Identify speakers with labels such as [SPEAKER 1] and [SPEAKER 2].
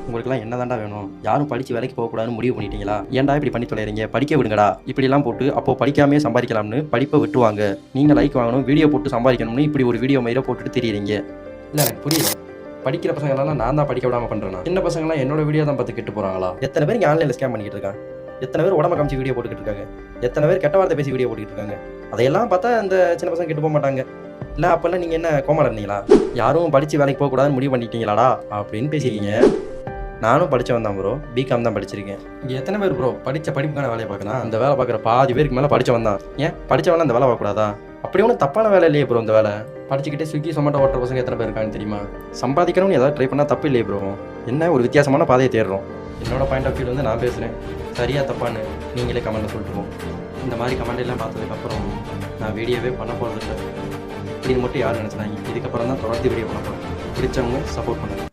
[SPEAKER 1] உங்களுக்குலாம் என்னதான்டா வேணும்? யாரும் படிச்சு வேலைக்கு போகக்கூடாதுன்னு முடிவு பண்ணிட்டீங்களா? ஏன்டா இப்படி பண்ணி தொலைறீங்க? படிக்க விடுங்கடா. இப்படிலாம் போட்டு அப்போ படிக்காமே சம்பாதிக்கலாம்னு படிப்பை விட்டுவாங்க. நீங்க லைக் வாங்கணும், வீடியோ போட்டு சம்பாதிக்கணும்னு இப்படி ஒரு வீடியோ மயிரை போட்டுட்டு திரியிறீங்க. இல்லை எனக்கு புரியல. படிக்கிற பசங்களெல்லாம் நான் தான் படிக்க விடாமல் பண்ணுறேன்னா? சின்ன பசங்களாம் என்னோட வீடியோ தான் பார்த்து கெட்டு போகிறாங்களா? எத்தனை பேர் இங்கே ஆன்லைனில் ஸ்கேம் பண்ணிக்கிட்டு இருக்காங்க? எத்தனை பேர் உடம்ப காமிச்சு வீடியோ போட்டுக்கிட்டு இருக்காங்க? எத்தனை பேர் கெட்ட வார்த்தை பேசி வீடியோ போட்டுக்கிட்டு இருக்காங்க? அதையெல்லாம் பார்த்தா இந்த சின்ன பசங்க கெட்டு போக மாட்டாங்க. இல்லை அப்போல்லாம் நீங்கள் என்ன கோமாள இருந்தீங்களா? யாரும் படித்து வேலைக்கு போகக்கூடாதுன்னு முடிவு பண்ணிட்டீங்களாடா அப்படின்னு பேசியிருக்கீங்க. நானும் படித்தவன் தான் ப்ரோ, பிகாம் தான் படிச்சிருக்கேன். இங்கே எத்தனை பேர் ப்ரோ படித்த படிப்புக்கான வேலையை பார்க்கலாம்? அந்த வேலை பார்க்குற பாதி பேருக்கு மேலே படித்தவன் தான். ஏன் படித்தவன் அந்த வேலை பார்க்கக்கூடாதா? அப்படி ஒன்றும் தப்பான வேலை இல்லையே ப்ரோ. இந்த வேலை படிச்சுக்கிட்டே ஸ்விக்கி சொமேட்டோ ஓட்டுற பசங்க எத்தனை பேர் இருக்கான்னு தெரியுமா? சம்பாதிக்கணும்னு ஏதாவது ட்ரை பண்ணால் தப்பு இல்லையே ப்ரோ. என்ன ஒரு வித்தியாசமான பாதையை தேடுறோம். என்னோட பாயிண்ட் ஆஃப் வியூவில் வந்து நான் பேசுகிறேன். சரியா தப்பான்னு நீங்களே கமெண்ட்டில் சொல்லிட்டுருவோம். இந்த மாதிரி கமெண்ட் எல்லாம் பார்த்ததுக்கப்புறம் நான் வீடியோவே பண்ண போகிறது இல்லை. இப்படின்னு மட்டும் யாரும் நினச்சினாங்க. இதுக்கப்புறம் தான் தொடர்ந்து வீடியோ பண்ண போகிறேன். பிடிச்சவங்க சப்போர்ட் பண்ணுங்கள்.